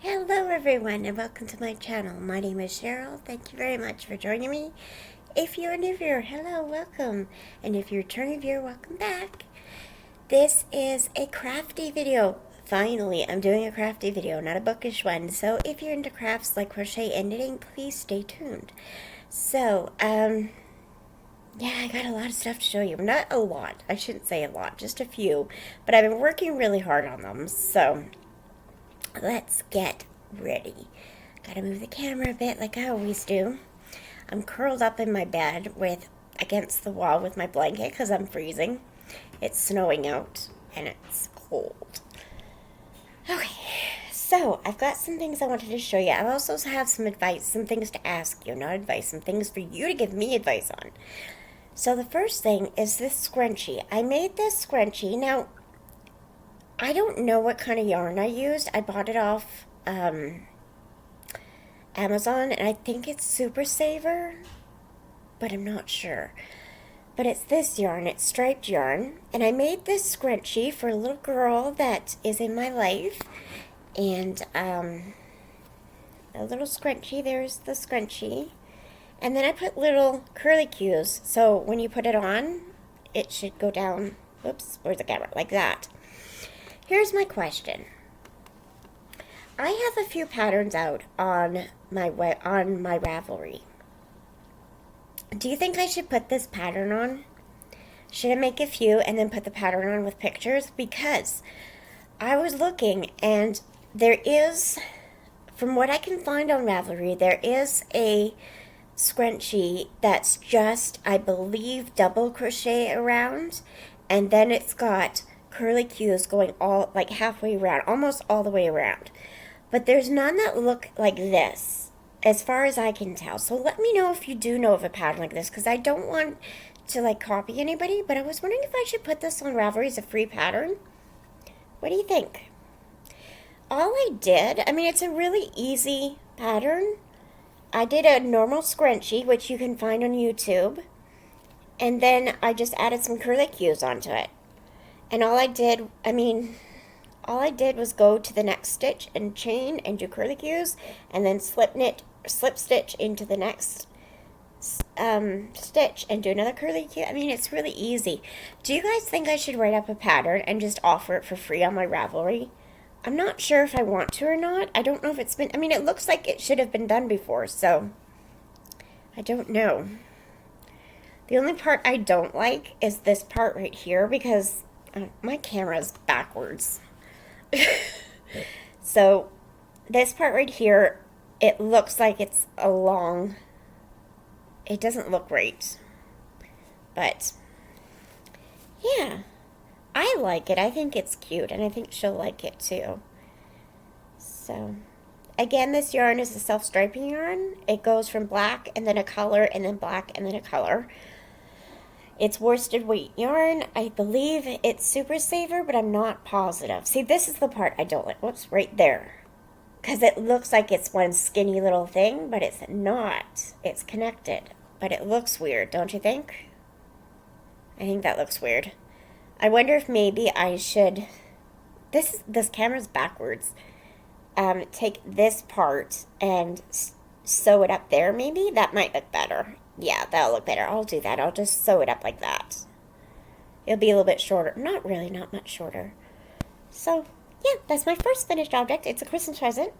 Hello everyone and welcome to my channel. My name is Cheryl. Thank you very much for joining me. If you're a new viewer, hello, welcome. And if you're a returning viewer, welcome back. This is a crafty video. Finally, I'm doing a crafty video, not a bookish one. So if you're into crafts like crochet and knitting, please stay tuned. So, yeah, I got a lot of stuff to show you. Not a lot. I shouldn't say a lot, just a few. But I've been working really hard on them, so let's get ready. Gotta move the camera a bit like I always do. I'm curled up in my bed against the wall with my blanket because I'm freezing. It's snowing out and it's cold. Okay, so I've got some things I wanted to show you. I also have some advice, some things to ask you, not advice, some things for you to give me advice on. So the first thing is this scrunchie. I made this scrunchie. Now, I don't know what kind of yarn I used. I bought it off Amazon, and I think it's Super Saver, but I'm not sure. But it's this yarn. It's striped yarn, and I made this scrunchie for a little girl that is in my life, and a little scrunchie. There's the scrunchie, and then I put little curly cues, so when you put it on, it should go down. Oops, where's the camera? Like that. Here's my question. I have a few patterns out on my Ravelry. Do you think I should put this pattern on? Should I make a few and then put the pattern on with pictures? Because I was looking and there is, from what I can find on Ravelry, there is a scrunchie that's just, I believe, double crochet around, and then it's got curly cues going all like halfway around, almost all the way around. But there's none that look like this, as far as I can tell. So let me know if you do know of a pattern like this, because I don't want to like copy anybody, but I was wondering if I should put this on Ravelry as a free pattern. What do you think? All I did, I mean, it's a really easy pattern. I did a normal scrunchie, which you can find on YouTube, and then I just added some curly cues onto it. And all I did was go to the next stitch and chain and do curly cues, and then slip stitch into the next stitch and do another curly cue. I mean, it's really easy. Do you guys think I should write up a pattern and just offer it for free on my Ravelry? I'm not sure if I want to or not. I don't know if it's been, I mean, it looks like it should have been done before, so I don't know. The only part I don't like is this part right here, because my camera's backwards. So this part right here, it looks like it's a long, it doesn't look right, but yeah, I like it. I think it's cute, and I think she'll like it too. So again, this yarn is a self-striping yarn. It goes from black and then a color and then black and then a color. It's worsted weight yarn. I believe it's Super Saver, but I'm not positive. See, this is the part I don't like. Whoops, right there. Because it looks like it's one skinny little thing, but it's not. It's connected. But it looks weird, don't you think? I think that looks weird. I wonder if maybe I should... This camera's backwards. Take this part and sew it up there, maybe? That might look better. Yeah, that'll look better. I'll do that. I'll just sew it up like that. It'll be a little bit shorter. Not really, not much shorter. So, yeah, that's my first finished object. It's a Christmas present.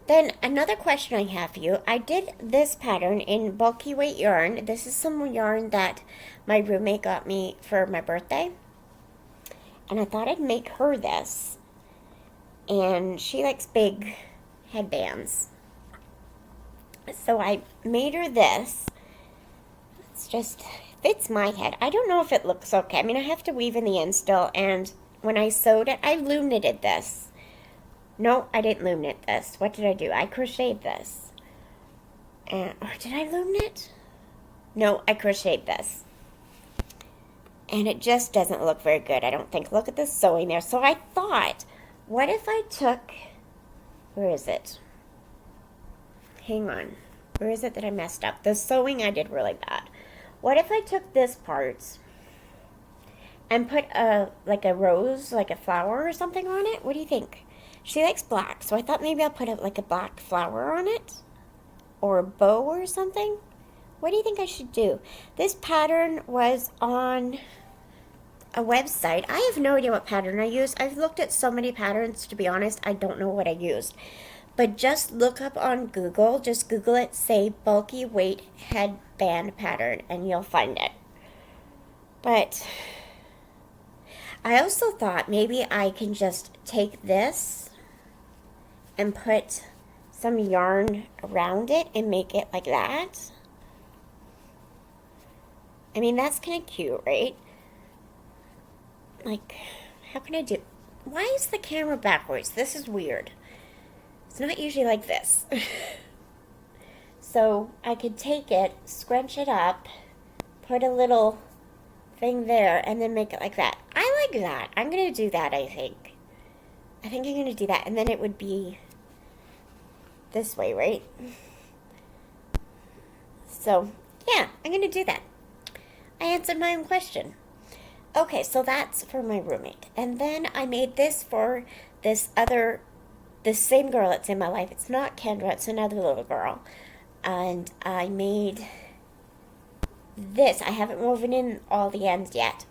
Then, another question I have for you. I did this pattern in bulky weight yarn. This is some yarn that my roommate got me for my birthday. And I thought I'd make her this. And she likes big headbands. So I made her this. It's just, fits my head. I don't know if it looks okay. I mean, I have to weave in the end still, and when I sewed it, I loom knitted this. No, I didn't loom knit this. What did I do? I crocheted this. Or did I loom knit? No, I crocheted this. And it just doesn't look very good, I don't think. Look at the sewing there. So I thought, what if I took, where is it? Hang on. Where is it that I messed up? The sewing I did really bad. What if I took this part and put like a rose, like a flower or something on it? What do you think? She likes black, so I thought maybe I'll put like a black flower on it, or a bow or something. What do you think I should do? This pattern was on a website. I have no idea what pattern I used. I've looked at so many patterns, to be honest, I don't know what I used. But just look up on Google, just Google it, say bulky weight headband pattern, and you'll find it. But I also thought maybe I can just take this and put some yarn around it and make it like that. I mean, that's kind of cute, right? Like, how can I do? Why is the camera backwards? This is weird. It's not usually like this. So I could take it, scrunch it up, put a little thing there, and then make it like that. I like that. I'm going to do that, I think. I think I'm going to do that. And then it would be this way, right? So, yeah, I'm going to do that. I answered my own question. Okay, so that's for my roommate. And then I made this for this same girl that's in my life. It's not Kendra, it's another little girl. And I made this. I haven't woven in all the ends yet.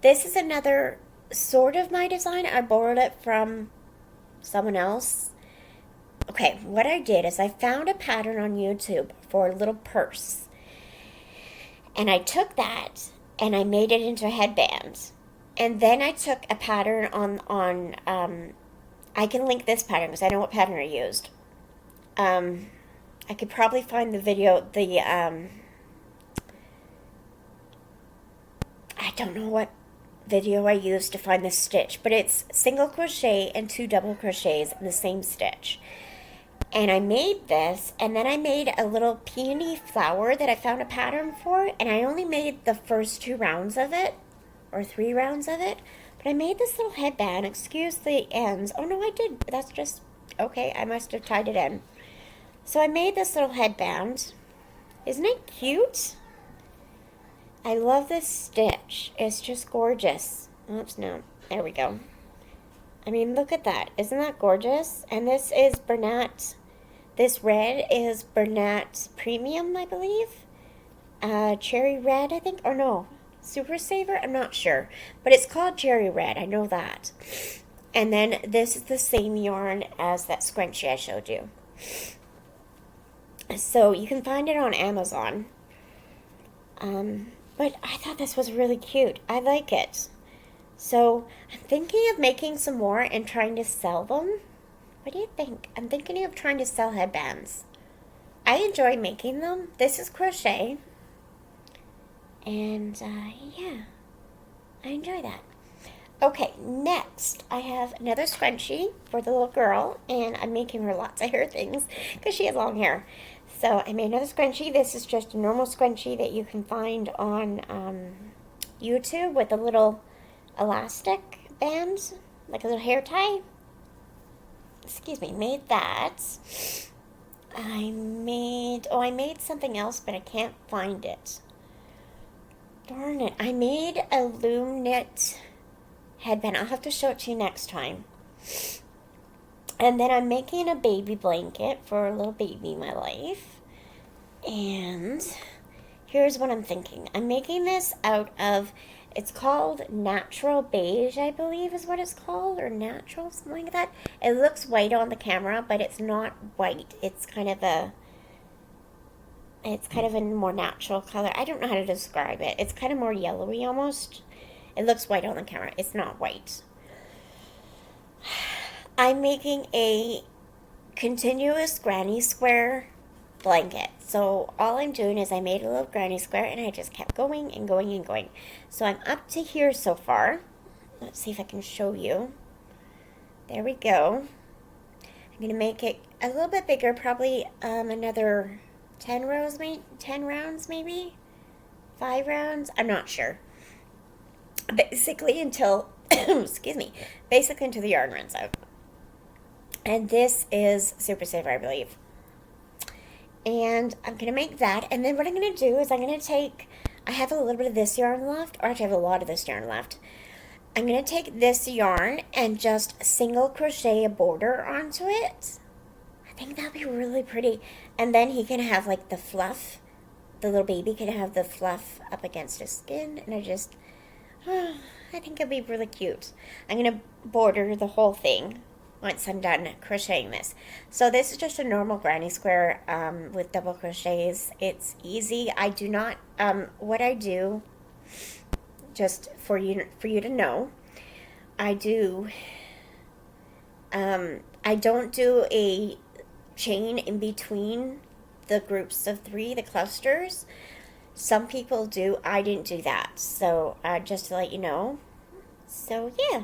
This is another sort of my design. I borrowed it from someone else. Okay, what I did is I found a pattern on YouTube for a little purse. And I took that and I made it into a headband. And then I took a pattern on I can link this pattern because I know what pattern I used. I could probably find the video, I don't know what video I used to find this stitch, but it's single crochet and 2 double crochets in the same stitch. And I made this, and then I made a little peony flower that I found a pattern for, and I only made the first 2 rounds of it, or 3 rounds of it, but I made this little headband. Excuse the ends. Oh, no, I did. That's just, okay, I must have tied it in. So I made this little headband. Isn't it cute? I love this stitch. It's just gorgeous. Oops, no. There we go. I mean, look at that. Isn't that gorgeous? And this is Bernat. This red is Bernat Premium, I believe. Cherry Red, I think. Or no, Super Saver? I'm not sure. But it's called Cherry Red. I know that. And then this is the same yarn as that scrunchie I showed you. So you can find it on Amazon. But I thought this was really cute. I like it. So I'm thinking of making some more and trying to sell them. What do you think? I'm thinking of trying to sell headbands. I enjoy making them. This is crochet. And yeah, I enjoy that. Okay, next I have another scrunchie for the little girl. And I'm making her lots of hair things because she has long hair. So I made another scrunchie. This is just a normal scrunchie that you can find on YouTube with a little elastic band, like a little hair tie. Excuse me, made that. I made something else, but I can't find it. Darn it. I made a loom knit headband. I'll have to show it to you next time. And then I'm making a baby blanket for a little baby in my life. And here's what I'm thinking. I'm making this out of, it's called Natural Beige, I believe is what it's called, or Natural, something like that. It looks white on the camera, but it's not white. It's kind of a more natural color. I don't know how to describe it. It's kind of more yellowy almost. It looks white on the camera. It's not white. I'm making a continuous granny square blanket. So all I'm doing is I made a little granny square and I just kept going and going and going. So I'm up to here so far. Let's see if I can show you. There we go. I'm going to make it a little bit bigger, probably another 10 rounds maybe? 5 rounds? I'm not sure. Basically until, excuse me, basically until the yarn runs out. And this is Super Saver, I believe. And I'm going to make that. And then what I'm going to do is I'm going to take, I have a little bit of this yarn left, or actually I have a lot of this yarn left. I'm going to take this yarn and just single crochet a border onto it. I think that'd be really pretty. And then he can have like the fluff. The little baby can have the fluff up against his skin. And I think it'd be really cute. I'm going to border the whole thing once I'm done crocheting this. So this is just a normal granny square with double crochets. It's easy. I do not, what I do, just for you to know, I don't do a chain in between the groups of 3, the clusters. Some people do. I didn't do that. So just to let you know. So yeah,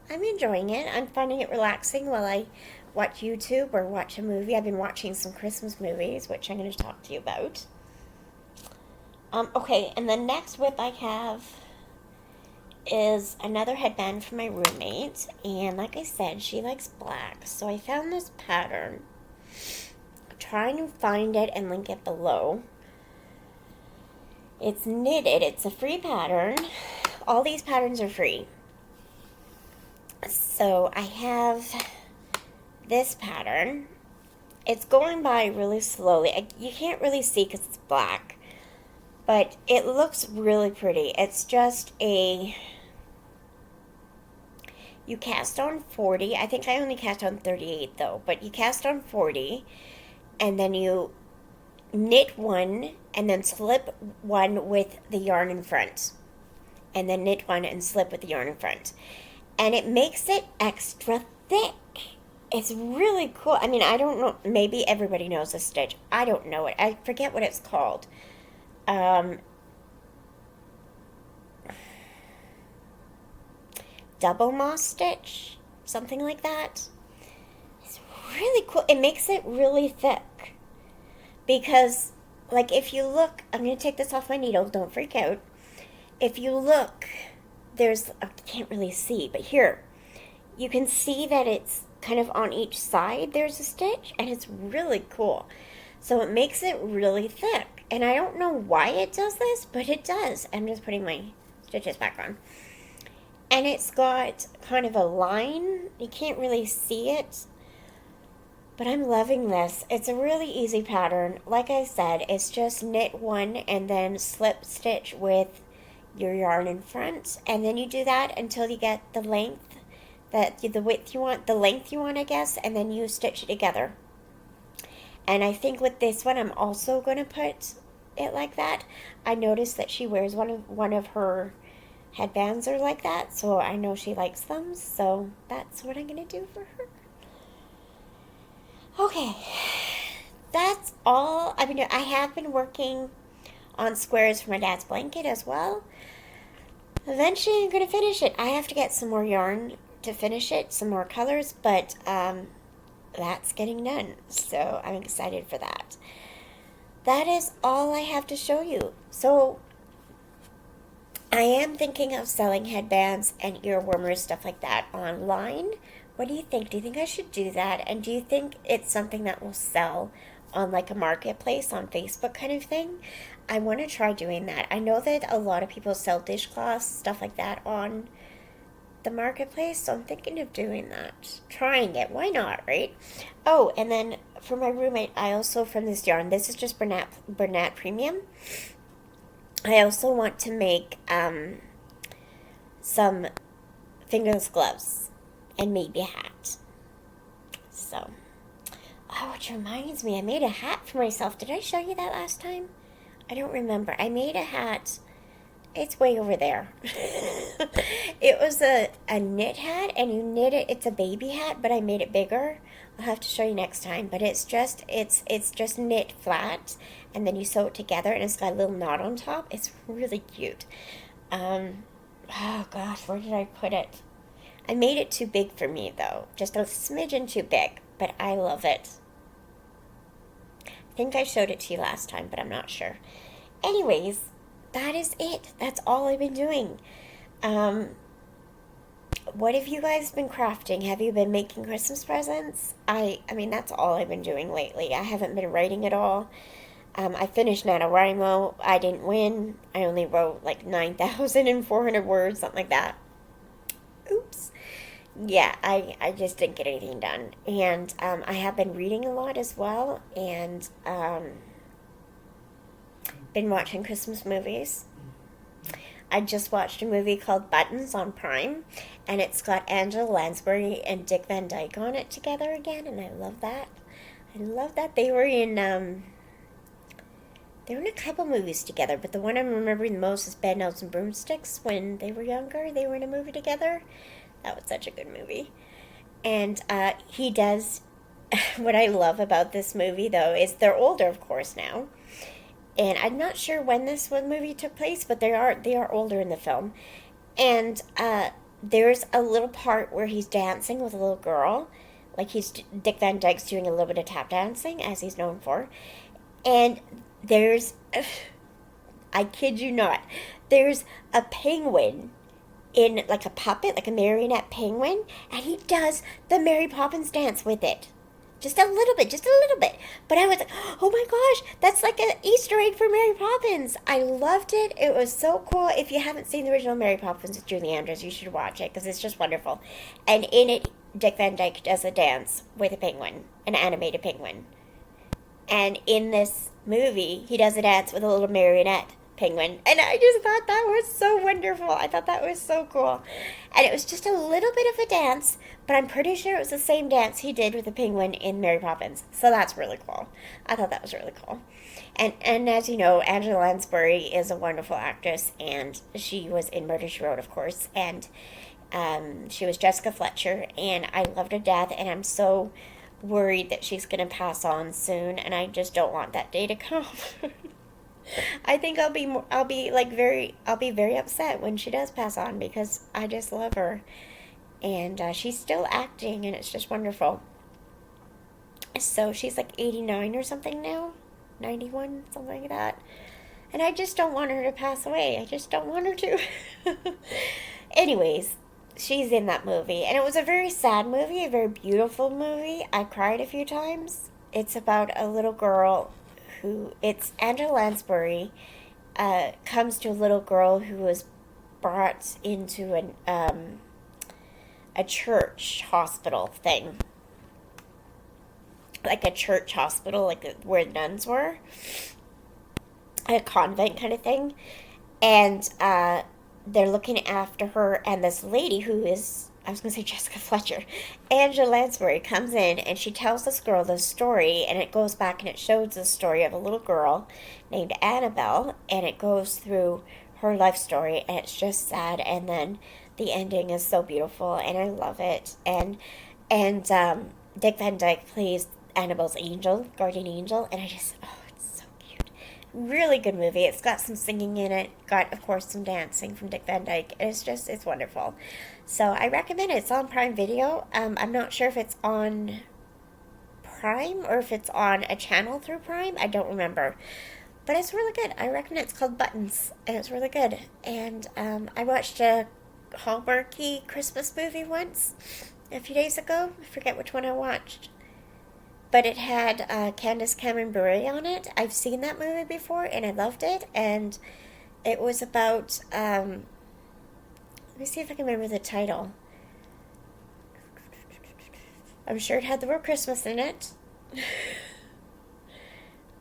I'm enjoying it. I'm finding it relaxing while I watch YouTube or watch a movie. I've been watching some Christmas movies, which I'm going to talk to you about. Okay, and the next whip I have is another headband from my roommate, and like I said, she likes black, so I found this pattern. I'm trying to find it and link it below. It's knitted. It's a free pattern. All these patterns are free. So I have this pattern. It's going by really slowly. You can't really see because it's black, but it looks really pretty. It's just you cast on 40. I think I only cast on 38 though, but you cast on 40 and then you knit one and then slip one with the yarn in front, and then knit one and slip with the yarn in front, and it makes it extra thick. It's really cool. I mean, I don't know, maybe everybody knows this stitch. I don't know it. I forget what it's called. Double moss stitch, something like that. It's really cool. It makes it really thick. Because, like, if you look, I'm going to take this off my needle, don't freak out. If you look, I can't really see, but here, you can see that it's kind of on each side, there's a stitch, and it's really cool. So it makes it really thick. And I don't know why it does this, but it does. I'm just putting my stitches back on. And it's got kind of a line. You can't really see it. But I'm loving this. It's a really easy pattern. Like I said, it's just knit one and then slip stitch with your yarn in front. And then you do that until you get the length, the width you want, the length you want, I guess. And then you stitch it together. And I think with this one, I'm also going to put it like that. I noticed that she wears one of her headbands are like that. So I know she likes them. So that's what I'm going to do for her. Okay, that's all I've been doing. I have been working on squares for my dad's blanket as well. Eventually I'm going to finish it. I have to get some more yarn to finish it, some more colors, but that's getting done. So I'm excited for that. That is all I have to show you. So I am thinking of selling headbands and ear warmers, stuff like that online. What do you think? Do you think I should do that? And do you think it's something that will sell on like a marketplace on Facebook kind of thing? I want to try doing that. I know that a lot of people sell dishcloths, stuff like that on the marketplace, so I'm thinking of doing that. Trying it. Why not, right? Oh, and then for my roommate, I also, from this yarn, this is just Bernat Premium. I also want to make some fingerless gloves. And maybe a hat. So, which reminds me, I made a hat for myself. Did I show you that last time? I don't remember. I made a hat. It's way over there. It was a knit hat, and you knit it. It's a baby hat, but I made it bigger. I'll have to show you next time. But it's just knit flat, and then you sew it together, and it's got a little knot on top. It's really cute. Oh gosh, where did I put it? I made it too big for me, though. Just a smidgen too big, but I love it. I think I showed it to you last time, but I'm not sure. Anyways, that is it. That's all I've been doing. What have you guys been crafting? Have you been making Christmas presents? I mean, that's all I've been doing lately. I haven't been writing at all. I finished NaNoWriMo. I didn't win. I only wrote like 9,400 words, something like that. yeah, I just didn't get anything done. And I have been reading a lot as well, and been watching Christmas movies. I just watched a movie called Buttons on Prime, and it's got Angela Lansbury and Dick Van Dyke on it together again, and I love that. I love that they were in a couple movies together, but the one I'm remembering the most is Bed-Knobs and Broomsticks. When they were younger, they were in a movie together. That was such a good movie. And he does. What I love about this movie, though, is they're older, of course, now. And I'm not sure when this one movie took place, but they are older in the film. And there's a little part where he's dancing with a little girl, like Dick Van Dyke's doing a little bit of tap dancing, as he's known for. And there's, I kid you not, there's a penguin in like a puppet, like a marionette penguin, and he does the Mary Poppins dance with it. Just a little bit, just a little bit. But I was like, oh my gosh, that's like an Easter egg for Mary Poppins. I loved it. It was so cool. If you haven't seen the original Mary Poppins with Julie Andrews, you should watch it because it's just wonderful. And in it, Dick Van Dyke does a dance with a penguin, an animated penguin. And in this movie, he does a dance with a little marionette penguin. And I just thought that was so wonderful. I thought that was so cool. And it was just a little bit of a dance, but I'm pretty sure it was the same dance he did with the penguin in Mary Poppins. So that's really cool. I thought that was really cool. And as you know, Angela Lansbury is a wonderful actress, and she was in Murder, She Wrote, of course. And she was Jessica Fletcher, and I loved her to death, and I'm so worried that she's going to pass on soon, and I just don't want that day to come. I think I'll be very upset when she does pass on because I just love her, and she's still acting, and it's just wonderful. So she's like 89 or something now, 91, something like that, and I just don't want her to pass away. I just don't want her to. Anyways, she's in that movie, and it was a very sad movie, a very beautiful movie. I cried a few times. It's about a little girl it's Angela Lansbury comes to a little girl who was brought into a church hospital thing, like a church hospital, like where nuns were, a convent kind of thing, and they're looking after her, and this lady who is, I was going to say Jessica Fletcher, Angela Lansbury comes in, and she tells this girl the story, and it goes back and it shows the story of a little girl named Annabelle, and it goes through her life story, and it's just sad, and then the ending is so beautiful, and I love it, and Dick Van Dyke plays Annabelle's angel, guardian angel, and it's so cute. Really good movie. It's got some singing in it, got, of course, some dancing from Dick Van Dyke, and it's wonderful. So I recommend it. It's on Prime Video. I'm not sure if it's on Prime or if it's on a channel through Prime. I don't remember. But it's really good. I recommend it. It's called Buttons, and it's really good. And I watched a Hallmarky Christmas movie once, a few days ago. I forget which one I watched. But it had Candace Cameron Bure on it. I've seen that movie before, and I loved it. And it was about... let me see if I can remember the title. I'm sure it had the word Christmas in it.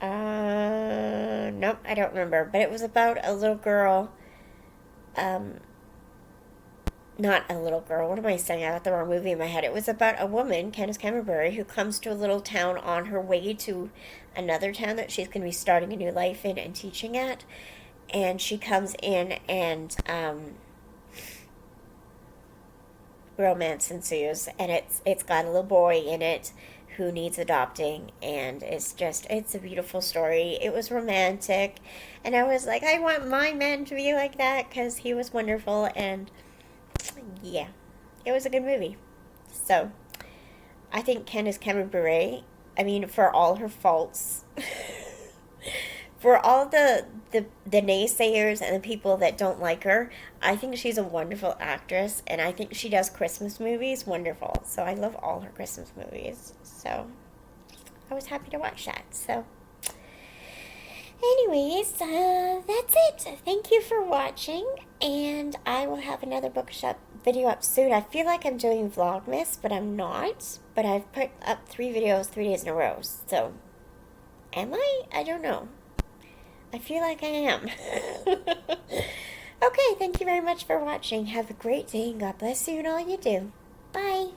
Nope, I don't remember. But it was about a little girl. Not a little girl. What am I saying? I got the wrong movie in my head. It was about a woman, Candace Cameron Bure, who comes to a little town on her way to another town that she's going to be starting a new life in and teaching at. And she comes in and... romance ensues, and it's got a little boy in it who needs adopting, and it's a beautiful story. It was romantic, and I was like, I want my man to be like that because he was wonderful, and yeah, it was a good movie. So I think Candace Cameron Bure, I mean, for all her faults, for all the naysayers and the people that don't like her, I think she's a wonderful actress, and I think she does Christmas movies wonderful. So I love all her Christmas movies. So I was happy to watch that. So anyways, that's it. Thank you for watching, and I will have another video up soon. I feel like I'm doing Vlogmas, but I'm not. But I've put up 3 videos 3 days in a row. So, am I? I don't know. I feel like I am. Okay, thank you very much for watching. Have a great day and God bless you in all you do. Bye.